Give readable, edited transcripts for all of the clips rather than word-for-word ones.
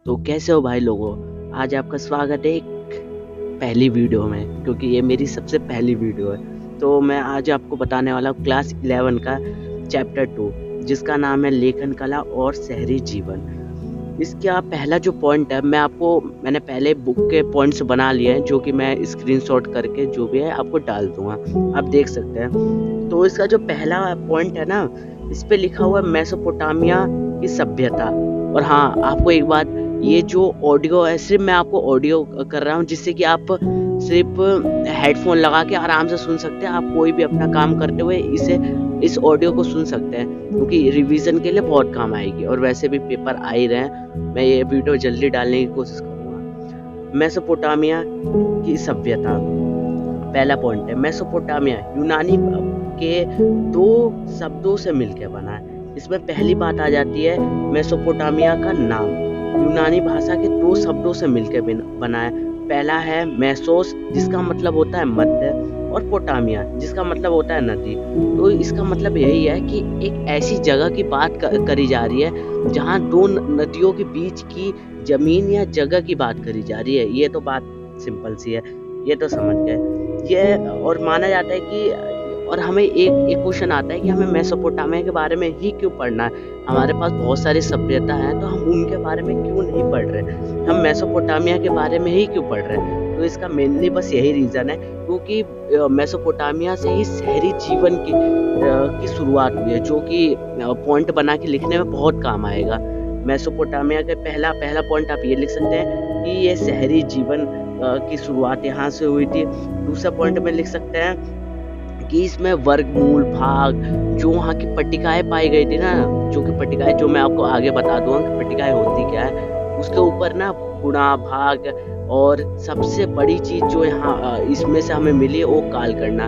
तो कैसे हो भाई लोगों। आज आपका स्वागत है एक पहली वीडियो में, क्योंकि ये मेरी सबसे पहली वीडियो है। तो मैं आज आपको बताने वाला हूँ क्लास 11 का चैप्टर 2, जिसका नाम है लेखन कला और शहरी जीवन। इसका पहला जो पॉइंट है, मैंने पहले बुक के पॉइंट्स बना लिए हैं, जो कि मैं स्क्रीनशॉट करके जो भी है आपको डाल दूंगा, आप देख सकते हैं। तो इसका जो पहला पॉइंट है ना, इस पे लिखा हुआ है मेसोपोटामिया की सभ्यता। और हाँ, आपको एक बात, ये जो ऑडियो है सिर्फ मैं आपको ऑडियो कर रहा हूँ, जिससे कि आप सिर्फ हेडफोन लगा के आराम से सुन सकते हैं। आप कोई भी अपना काम करते हुए इस ऑडियो को सुन सकते हैं, क्योंकि रिवीजन के लिए बहुत काम आएगी। और वैसे भी पेपर आ ही रहे हैं, मैं ये वीडियो जल्दी डालने की कोशिश करूँगा। मेसोपोटामिया की सभ्यता, पहला पॉइंट है मेसोपोटामिया यूनानी के दो शब्दों से मिलकर बना है। इसमें पहली बात आ जाती है, मेसोपोटामिया का नाम यूनानी भाषा के दो शब्दों से मिलकर बना है। पहला है मेसोस, जिसका मतलब होता है मध्य, और पोटामिया, जिसका मतलब होता है नदी। तो इसका मतलब यही है कि एक ऐसी जगह की बात करी जा रही है जहाँ दो नदियों के बीच की जमीन या जगह की बात करी जा रही है। ये तो बात सिंपल सी है, ये तो समझ गए। ये और माना जाता है कि, और हमें एक क्वेश्चन आता है कि हमें मेसोपोटामिया के बारे में ही क्यों पढ़ना है। हमारे पास बहुत सारी सभ्यता है, तो हम उनके बारे में क्यों नहीं पढ़ रहे, हम मेसोपोटामिया के बारे में ही क्यों पढ़ रहे हैं। तो इसका मेनली बस यही रीज़न है, क्योंकि मेसोपोटामिया से ही शहरी जीवन की शुरुआत हुई है, जो कि पॉइंट बना के लिखने में बहुत काम आएगा। मेसोपोटामिया के पहला पॉइंट आप ये लिख सकते हैं कि ये शहरी जीवन की शुरुआत यहाँ से हुई थी। दूसरा पॉइंट में लिख सकते हैं कि इसमें वर्गमूल भाग, जो वहाँ की पट्टिकाएं पाई गई थी ना, जो कि पट्टिकाएं, जो मैं आपको आगे बता दूंगा कि पट्टिकाएं होती क्या है, उसके ऊपर ना गुणा भाग, और सबसे बड़ी चीज जो यहाँ इसमें से हमें मिली है वो काल करना।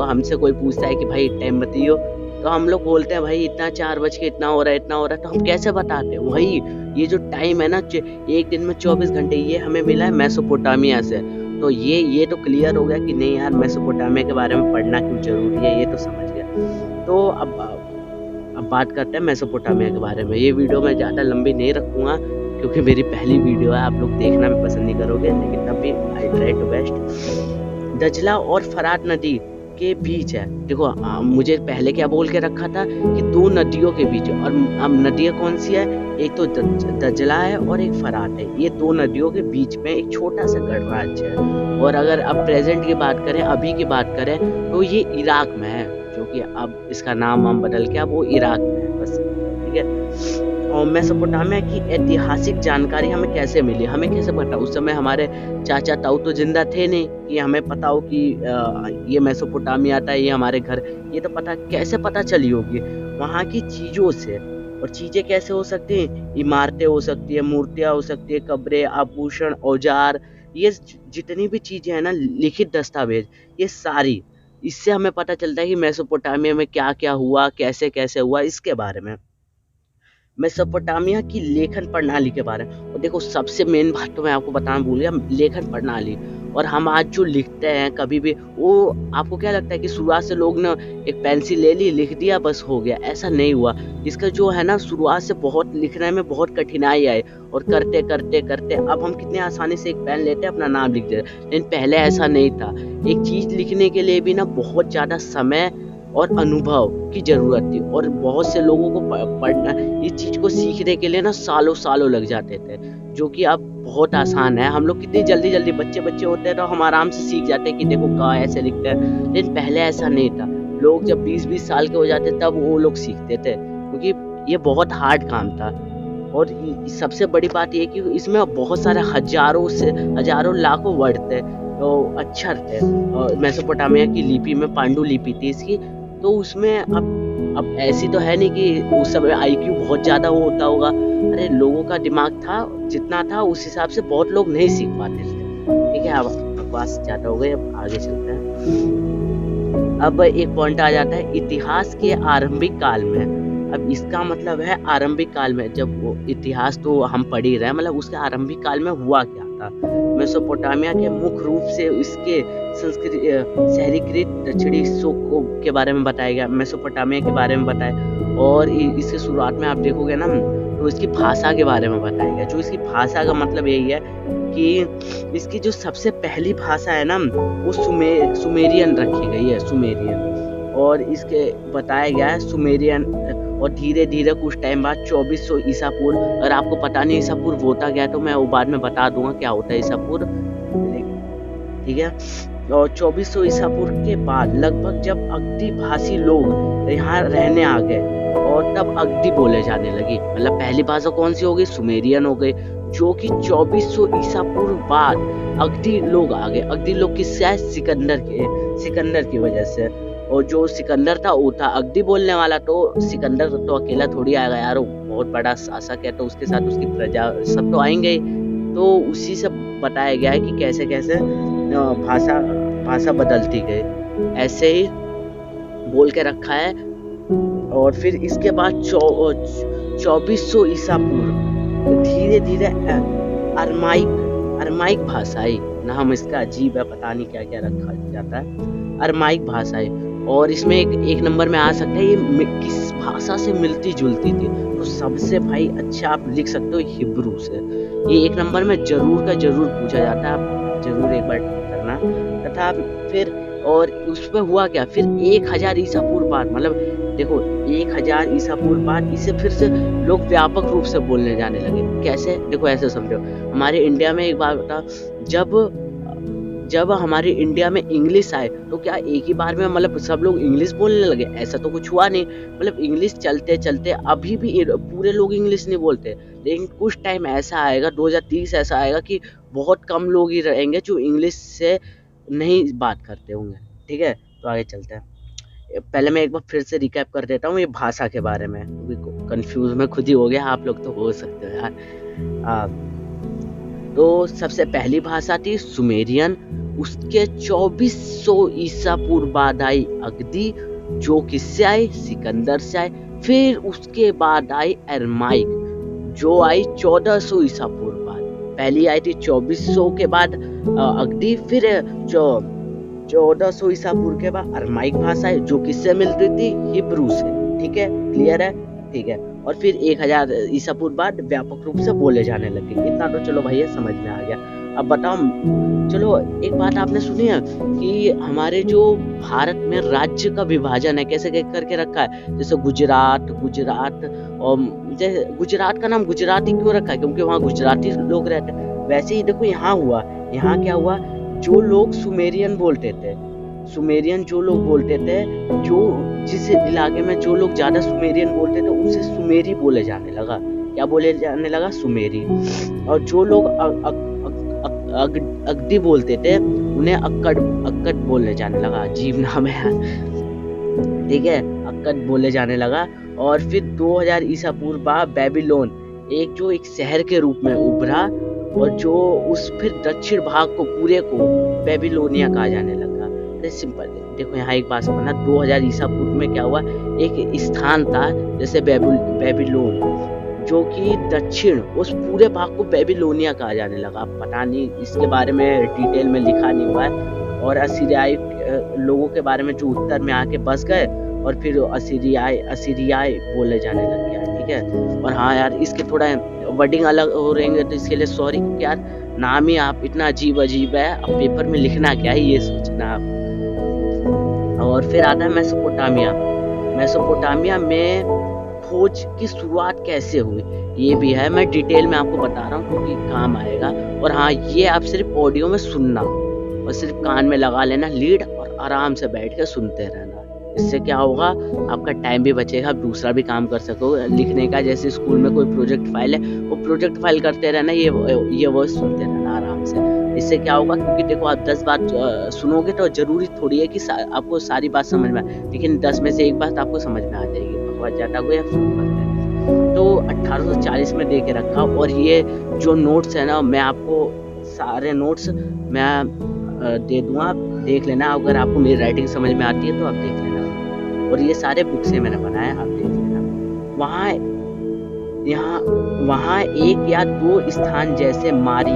हमसे कोई पूछता है कि भाई टाइम बताइयो, तो हम लोग बोलते हैं भाई इतना 4 बज के इतना हो रहा है, तो हम कैसे बताते हैं। वही ये जो टाइम है ना, एक दिन में 24 घंटे, ये हमें मिला है मेसोपोटामिया से। तो ये तो क्लियर हो गया कि नहीं यार, मेसोपोटामिया के बारे में पढ़ना क्यों जरूरी है, ये तो समझ गया। तो अब बात करते हैं मेसोपोटामिया के बारे में। ये वीडियो मैं ज़्यादा लंबी नहीं रखूँगा, क्योंकि मेरी पहली वीडियो है, आप लोग देखना भी पसंद नहीं करोगे, लेकिन तब भी आई ट्राई टू बेस्ट। दजला और फरात नदी के बीच है। देखो मुझे पहले क्या बोल के रखा था कि दो नदियों के बीच, और अब नदियाँ कौन सी है, एक तो दजला है और एक फरात है। ये दो नदियों के बीच में एक छोटा सा गणराज्य है। और अगर अब प्रेजेंट की बात करें, अभी की बात करें, तो ये इराक में है, जो कि अब इसका नाम बदल के अब वो इराक में है, बस ठीक है। और मेसोपोटामिया की ऐतिहासिक जानकारी हमें कैसे मिली, हमें कैसे पता। उस समय हमारे चाचा ताऊ तो जिंदा थे नहीं कि हमें पता हो कि ये मेसोपोटामिया था, ये हमारे घर, ये तो कैसे पता चली होगी वहाँ की चीज़ों से। और चीज़ें कैसे हो सकती हैं, इमारतें हो सकती है, मूर्तियाँ हो सकती है, कब्रें, आभूषण, औजार, ये जितनी भी चीज़ें हैं ना, लिखित दस्तावेज, ये सारी, इससे हमें पता चलता है कि मेसोपोटामिया में क्या क्या हुआ, कैसे कैसे हुआ, इसके बारे में। मेसोपोटामिया की लेखन प्रणाली के बारे में। और देखो, सबसे मेन बात तो मैं आपको बताना भूल गया, लेखन प्रणाली। और हम आज जो लिखते हैं कभी भी, वो आपको क्या लगता है कि शुरुआत से लोग ना एक पेंसिल ले ली, लिख दिया, बस हो गया? ऐसा नहीं हुआ। इसका जो है ना, शुरुआत से बहुत लिखने में बहुत कठिनाई आई, और करते करते करते अब हम कितने आसानी से एक पेन लेते हैं, अपना नाम लिख देते हैं। लेकिन पहले ऐसा नहीं था। एक चीज़ लिखने के लिए भी ना बहुत ज़्यादा समय और अनुभव की जरूरत थी, और बहुत से लोगों को पढ़ना, इस चीज को सीखने के लिए ना सालों सालों लग जाते थे, जो कि अब बहुत आसान है। हम लोग कितनी जल्दी जल्दी बच्चे होते हैं, तो हम आराम से सीख जाते हैं कि देखो का ऐसे लिखते हैं। लेकिन पहले ऐसा नहीं था। लोग जब 20-20 साल के हो जाते तब वो लोग सीखते थे, क्योंकि ये बहुत हार्ड काम था। और सबसे बड़ी बात ये कि इसमें बहुत सारे हजारों लाखों वर्ड थे, तो अक्षर थे। और मेसोपोटामिया की लिपि में पांडुलिपि थी इसकी। तो उसमें अब ऐसी तो है नहीं कि उस समय आईक्यू बहुत ज़्यादा होता होगा। अरे लोगों का दिमाग था जितना था, उस हिसाब से बहुत लोग नहीं सीख पाते थे। ठीक है, अब बकवास ज़्यादा हो गई, अब आगे चलते हैं। अब एक पॉइंट आ जाता है, इतिहास के आरंभिक काल में। अब इसका मतलब है आरंभिक काल में, जब वो इतिहास तो हम पढ़ ही रहे हैं, मतलब उसके आरंभिक काल में हुआ क्या था। मेसोपोटामिया के मुख्य रूप से इसके शहरीकृत दक्षिणी हिस्सों के बारे में बताया गया, मेसोपोटामिया के बारे में बताया। और इसके शुरुआत में आप देखोगे ना, तो इसकी भाषा के बारे में बताया गया। जो इसकी भाषा का मतलब यही है कि इसकी जो सबसे पहली भाषा है ना वो सुमेरियन रखी गई है, सुमेरियन। और इसके बताया गया है सुमेरियन, और धीरे धीरे कुछ टाइम बाद 2400 ईसा पूर्व, अगर आपको पता नहीं ईसा पूर्व होता क्या है तो मैं वो बाद में बता दूंगा क्या होता है ईसा पूर्व, ठीक है। और 2400 ईसा पूर्व के बाद लगभग जब अगदी भाषी लोग यहाँ रहने आ गए और तब अगदी बोले जाने लगी। मतलब पहली भाषा कौन सी हो गई? सुमेरियन हो गई, जो कि 2400 ईसा पूर्व बाद अगदी लोग आ गए। अगदी लोग किससे आए? सिकंदर की वजह से। और जो सिकंदर था वो था अगदी बोलने वाला, तो सिकंदर तो अकेला थोड़ी आएगा यार, वो बहुत बड़ा शासक है, तो उसके साथ उसकी प्रजा सब तो आएंगे। तो उसी से बताया गया है कि कैसे कैसे भाषा बदलती गई, ऐसे ही बोल के रखा है। और फिर इसके बाद 2400 ईसा पूर्व धीरे धीरे अरमाइक भाषा आई। नाम इसका अजीब है, पता नहीं क्या क्या रखा जाता है, अरमाइक भाषा है। और इसमें एक नंबर में आ सकता है ये किस भाषा से मिलती जुलती थी, तो सबसे भाई अच्छा आप लिख सकते हो हिब्रू से। ये एक नंबर में जरूर का जरूर पूछा जाता है, आप जरूर एक बार करना। तथा फिर और उस पर हुआ क्या, फिर 1000 ईसा पूर्व बाद, मतलब देखो 1000 ईसा पूर्व बाद इसे फिर से लोग व्यापक रूप से बोलने जाने लगे। कैसे? देखो ऐसे समझो, हमारे इंडिया में एक बार था, जब हमारे इंडिया में इंग्लिश आए तो क्या एक ही बार में मतलब सब लोग इंग्लिश बोलने लगे? ऐसा तो कुछ हुआ नहीं। मतलब इंग्लिश चलते चलते अभी भी पूरे लोग इंग्लिश नहीं बोलते, लेकिन कुछ टाइम ऐसा आएगा, 2030 ऐसा आएगा कि बहुत कम लोग ही रहेंगे जो इंग्लिश से नहीं बात करते होंगे। ठीक है, तो आगे चलते हैं। पहले मैं एक बार फिर से रिकैप कर देता हूँ ये भाषा के बारे में, कंफ्यूज में खुद ही हो गया, आप लोग तो हो सकते हो यार। तो सबसे पहली भाषा थी सुमेरियन, उसके 2400 ईसा पूर्व बाद आई अगदी, जो किससे आई? सिकंदर से आई। फिर उसके बाद आई अरमाइक, जो आई 1400 ईसा पूर्व बाद। पहली आई थी 2400 के बाद अगदी, फिर 1400 ईसा पूर्व के बाद अरमाइक भाषा है, जो किससे मिलती थी? हिब्रू से। ठीक है, क्लियर है? ठीक है। और फिर 1000 ईसा पूर्व बाद व्यापक रूप से बोले जाने लगे। इतना तो चलो भैया समझ में आ गया। अब बताओ, चलो एक बात आपने सुनी है कि हमारे जो भारत में राज्य का विभाजन है कैसे करके रखा है? जैसे गुजरात, और जैसे गुजरात का नाम गुजराती क्यों रखा है? क्योंकि वहाँ गुजराती लोग रहते हैं। वैसे ही देखो यहाँ हुआ, यहाँ क्या हुआ, जो लोग सुमेरियन बोलते थे, जो जिस इलाके में जो लोग ज्यादा सुमेरियन बोलते थे उसे सुमेरी बोले जाने लगा। क्या बोले जाने लगा? सुमेरी। और जो लोग अगदी बोलते थे उन्हें अक्कड़ बोलने जाने लगा। अजीब नाम है यार, ठीक है, अक्कड़ बोले जाने लगा। और फिर 2000 ईसा पूर्व बाद बेबीलोन एक शहर के रूप में उभरा, और जो उस फिर दक्षिण भाग को पूरे को बेबीलोनिया कहा जाने लगा। सिंपल देखो, यहाँ एक बात समझना, 2000 ईसा पूर्व में क्या हुआ, एक स्थान था जैसे बेबीलोन, जो कि दक्षिण उस पूरे भाग को बेबीलोनिया कहा जाने लगा। पता नहीं इसके बारे में डिटेल में लिखा नहीं हुआ है। और असीरियाई लोगों के बारे में जो उत्तर में आके बस गए, और फिर असीरियाई बोले जाने लग गया। ठीक है। और हाँ यार, इसके थोड़ा वर्डिंग अलग हो रहेंगे तो इसके लिए सॉरी, क्योंकि यार नाम ही आप इतना अजीब है, अब पेपर में लिखना क्या है ये सोचना आप। और फिर आता है मेसोपोटामिया में खोज की शुरुआत कैसे हुई, ये भी है, मैं डिटेल में आपको बता रहा हूँ क्योंकि काम आएगा। और हाँ, ये आप सिर्फ ऑडियो में सुनना और सिर्फ कान में लगा लेना लीड, और आराम से बैठ के सुनते रहना। इससे क्या होगा, आपका टाइम भी बचेगा, आप दूसरा भी काम कर सकोगे लिखने का। जैसे स्कूल में कोई प्रोजेक्ट फाइल है, वो प्रोजेक्ट फाइल करते रहना, ये वो सुनते रहना आराम से। इससे क्या होगा, क्योंकि देखो आप 10 बात सुनोगे तो जरूरी थोड़ी है कि आपको सारी बात समझ में आए, लेकिन 10 में से एक बात आपको समझ में आ जाएगी। बहुत ज्यादा कोई तो 1840 में दे के रखा। और ये जो नोट्स है ना, मैं आपको सारे नोट्स मैं दे दूंगा, देख लेना। अगर आपको मेरी राइटिंग समझ में आती है तो आप देख लेना। और ये सारे बुक से मैंने बनाया, आप देख लेना। वहाँ 1 या 2 स्थान जैसे मारी,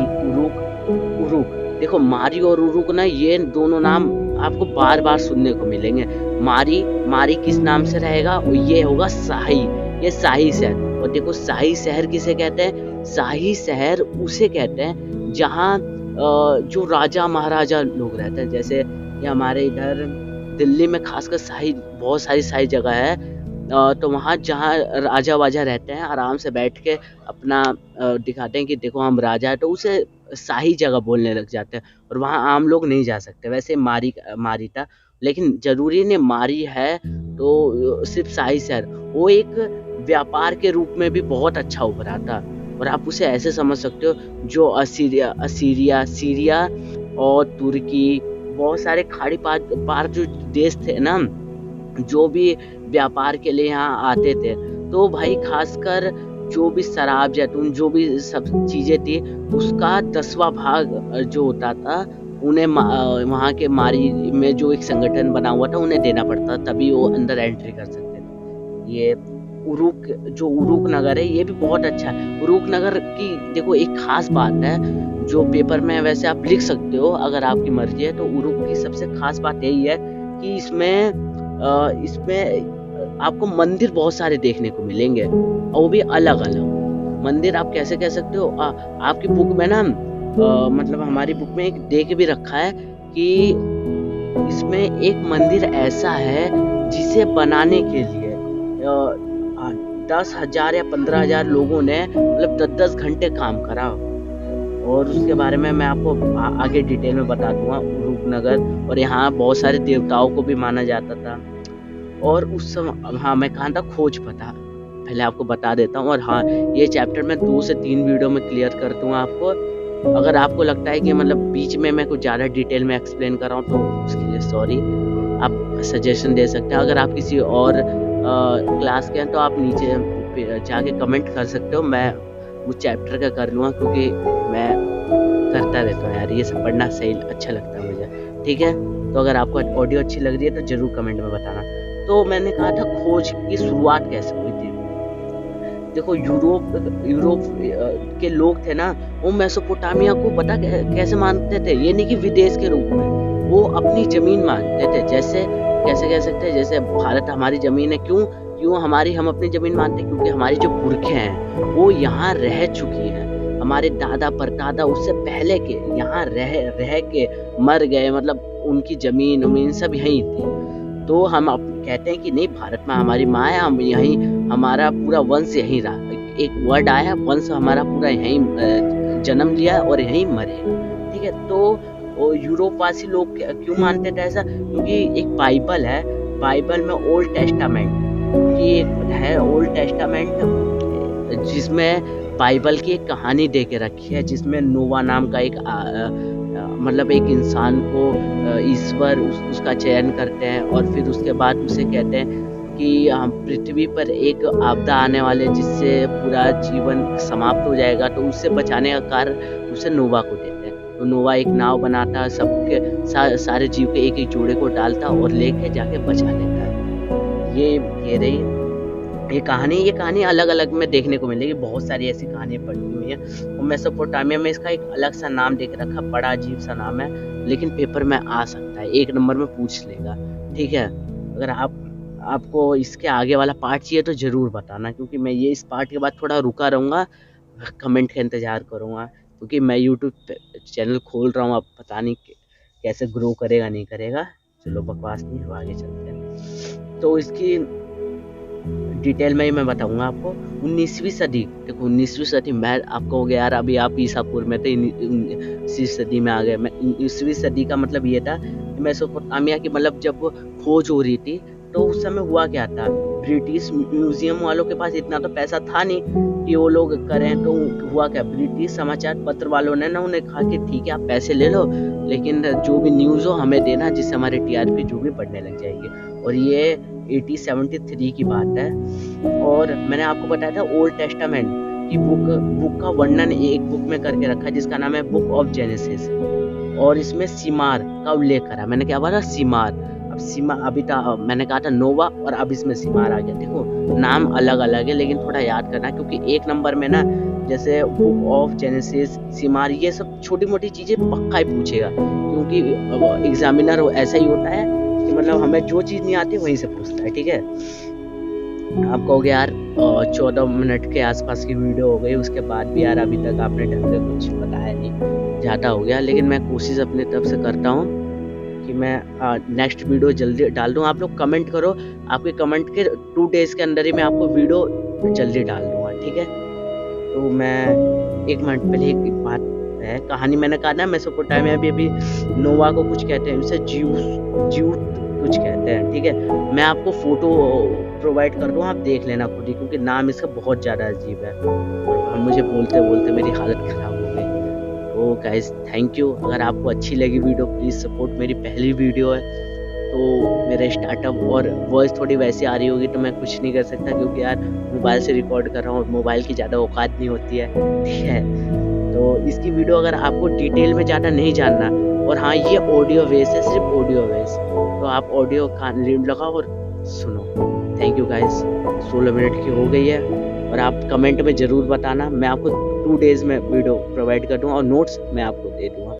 उरुक। देखो मारी और उरुक ना, ये दोनों नाम आपको बार बार सुनने को मिलेंगे। मारी किस नाम से रहेगा? ये होगा शाही, ये शाही से। और और देखो शाही शहर किसे कहते हैं? शाही शहर उसे कहते हैं जहाँ जो राजा महाराजा लोग रहते हैं। जैसे ये हमारे इधर दिल्ली में खासकर शाही, बहुत सारी शाही जगह है, तो वहाँ जहाँ राजा वाजा रहते हैं आराम से बैठ के अपना दिखाते हैं कि देखो हम राजा है, तो उसे शाही जगह बोलने लग जाते हैं और वहाँ आम लोग नहीं जा सकते। वैसे मारी था, लेकिन जरूरी नहीं मारी है तो सिर्फ शाही शहर, वो एक व्यापार के रूप में भी बहुत अच्छा उभरा था। और आप उसे ऐसे समझ सकते हो, जो सीरिया और तुर्की, बहुत सारे खाड़ी पार जो देश थे ना, जो भी व्यापार के लिए यहाँ आते थे, तो भाई खासकर जो भी शराब जैतून जो भी सब चीजें थी, उसका 10वां भाग जो होता था उन्हें वहाँ के मारी में जो एक संगठन बना हुआ था उन्हें देना पड़ता, तभी वो अंदर एंट्री कर सकते थे। ये उरुक नगर है, ये भी बहुत अच्छा है। उरुक नगर की देखो एक खास बात है, जो पेपर में वैसे आप लिख सकते हो अगर आपकी मर्जी है, तो उरुक की सबसे खास बात यही है कि इसमें आपको मंदिर बहुत सारे देखने को मिलेंगे, और वो भी अलग अलग मंदिर। आप कैसे कह सकते हो, आपकी बुक में ना मतलब हमारी बुक में एक देख भी रखा है कि इसमें एक मंदिर ऐसा है जिसे बनाने के लिए 10,000 या 15,000 लोगों ने मतलब 10-10 घंटे काम करा। और उसके बारे में मैं आपको आगे डिटेल में बता दूंगा, रूपनगर। और यहाँ बहुत सारे देवताओं को भी माना जाता था। और उस समय हाँ, मैं कहाँ था, खोज पता पहले आपको बता देता हूँ। और हाँ, ये चैप्टर मैं 2 से 3 वीडियो में क्लियर कर दूंगा आपको। अगर आपको लगता है कि मतलब बीच में मैं कुछ ज़्यादा डिटेल में एक्सप्लेन कर रहा हूँ तो उसके लिए सॉरी, आप सजेशन दे सकते हैं। अगर आप किसी और क्लास के हैं तो आप नीचे जाके कमेंट कर सकते हो, मैं उस चैप्टर का कर लूँगा, क्योंकि मैं करता रहता हूँ यार, ये सब पढ़ना सही अच्छा लगता है मुझे। ठीक है, तो अगर आपको ऑडियो अच्छी लग रही है तो ज़रूर कमेंट में बताना। तो मैंने कहा था खोज की शुरुआत कैसे हुई थी। देखो यूरोप के लोग थे ना, वो मेसोपोटामिया को पता कैसे मानते थे, ये नहीं कि विदेश के रूप में, वो अपनी जमीन मानते थे। जैसे कैसे कह सकते हैं, जैसे भारत हमारी जमीन है। क्यों हम अपनी जमीन मानते हैं? क्योंकि हमारी जो पुरखे हैं वो यहाँ रह चुकी हैं, हमारे दादा परदादा उससे पहले के यहाँ रह के मर गए, मतलब उनकी जमीन सब यहीं थी। तो हम कहते हैं कि नहीं, भारत में हमारी माँ है, हम यहीं, हमारा पूरा वंश यहीं रहा। एक वर्ड आया, वंश हमारा पूरा यहीं जन्म लिया और यहीं मरे। ठीक है, तो यूरोप वासी लोग क्यों मानते थे ऐसा? क्योंकि एक बाइबल है, बाइबल में ओल्ड टेस्टामेंट की एक है, ओल्ड टेस्टामेंट जिसमें बाइबल की एक कहानी दे के रखी है, जिसमें नोवा नाम का एक मतलब एक इंसान को ईश्वर उसका चयन करते हैं, और फिर उसके बाद उसे कहते हैं कि हम पृथ्वी पर एक आपदा आने वाले जिससे पूरा जीवन समाप्त हो जाएगा, तो उससे बचाने का कार्य उसे नोवा को देते हैं। तो नोवा एक नाव बनाता, सबके सारे जीव के एक जोड़े को डालता और लेके जाके बचा लेता है। ये रही ये कहानी अलग अलग में देखने को मिलेगी, बहुत सारी ऐसी कहानियां पढ़ी हुई हैं। और मेसोपोटामिया में इसका एक अलग सा नाम देके रखा, बड़ा अजीब सा नाम है, लेकिन पेपर में आ सकता है, 1 नंबर में पूछ लेगा। ठीक है, अगर आपको इसके आगे वाला पार्ट चाहिए तो जरूर बताना, क्योंकि मैं ये इस पार्ट के बाद थोड़ा रुका रहूँगा, कमेंट का इंतजार करूँगा, क्योंकि मैं यूट्यूब चैनल खोल रहा हूँ, अब पता नहीं कैसे ग्रो करेगा नहीं करेगा। चलो बकवास नहीं, आगे चलते हैं। तो इसकी डिटेल में ही मैं बताऊंगा आपको। 19वीं सदी, देखो 19वीं सदी, मैं आपको हो गया यार अभी आप ईसापुर में थे, 19वीं सदी में आ गए। मैं 19वीं सदी का मतलब ये था कि मेसोपोटामिया की मतलब जब खोज हो रही थी, तो उस समय हुआ क्या था, ब्रिटिश म्यूजियम वालों के पास इतना तो पैसा था नहीं कि वो लोग करें। तो हुआ क्या, ब्रिटिश समाचार पत्र वालों ने ना उन्हें कहा कि ठीक है आप पैसे ले लो, लेकिन जो भी न्यूज़ हो हमें देना, जिससे हमारे टीआरपी जो भी बढ़ने लग जाएगी। और ये 1873 की बात है। और मैंने आपको बताया था ओल्ड टेस्टामेंट की बुक का वर्णन एक बुक में करके रखा है, जिसका नाम है बुक ऑफ जेनेसिस, और इसमें सीमार का उल्लेख करा। मैंने क्या बोला, सीमार। अब सीमार, अभी मैंने कहा था नोवा, और अब इसमें सीमार आ गया। देखो नाम अलग अलग है, लेकिन थोड़ा याद करना, क्योंकि 1 नंबर में ना जैसे बुक ऑफ जेनेसिस, सीमार, ये सब छोटी मोटी चीजें पक्का ही पूछेगा, क्योंकि एग्जामिनर ऐसा ही होता है कि मतलब हमें जो चीज नहीं आती वहीं से पूछता है। ठीक है, आप कहोगे यार 14 मिनट के आसपास की वीडियो हो गई। उसके बाद भी यार अभी तक आपने ढंग से कुछ बताया नहीं, ज़्यादा हो गया। लेकिन मैं कोशिश अपनी तरफ से करता हूँ कि मैं नेक्स्ट वीडियो जल्दी डाल दूँ। आप लोग कमेंट करो, आपके कमेंट के 2 डेज़ के अंदर ही मैं आपको वीडियो जल्दी डाल दूँगा, ठीक है? तो मैं 1 मिनट पहले एक बात है, कहानी मैंने कहा ना मेसोपोटामिया अभी नोवा को कुछ कहते हैं, उसे ज्यूट कुछ कहते हैं, ठीक है? मैं आपको फ़ोटो प्रोवाइड कर दूँगा, आप देख लेना खुद ही, क्योंकि नाम इसका बहुत ज़्यादा अजीब है और मुझे बोलते-बोलते मेरी हालत ख़राब हो गई। तो गाइज़ थैंक यू। अगर आपको अच्छी लगी वीडियो प्लीज़ सपोर्ट, मेरी पहली वीडियो है, तो मेरा स्टार्टअप और वॉइस थोड़ी वैसी आ रही होगी तो मैं कुछ नहीं कर सकता, क्योंकि यार मोबाइल से रिकॉर्ड कर रहा हूँ और मोबाइल की ज़्यादा औकात नहीं होती है, ठीक है? तो इसकी वीडियो अगर आपको डिटेल में ज़्यादा नहीं जानना, और हाँ, ये ऑडियो बेस है, सिर्फ ऑडियो बेस, तो आप ऑडियो कान लगाओ और सुनो। Thank you guys. 16 मिनट की हो गई है और आप कमेंट में ज़रूर बताना, मैं आपको 2 डेज़ में वीडियो प्रोवाइड कर दूँगा और नोट्स मैं आपको दे दूँगा।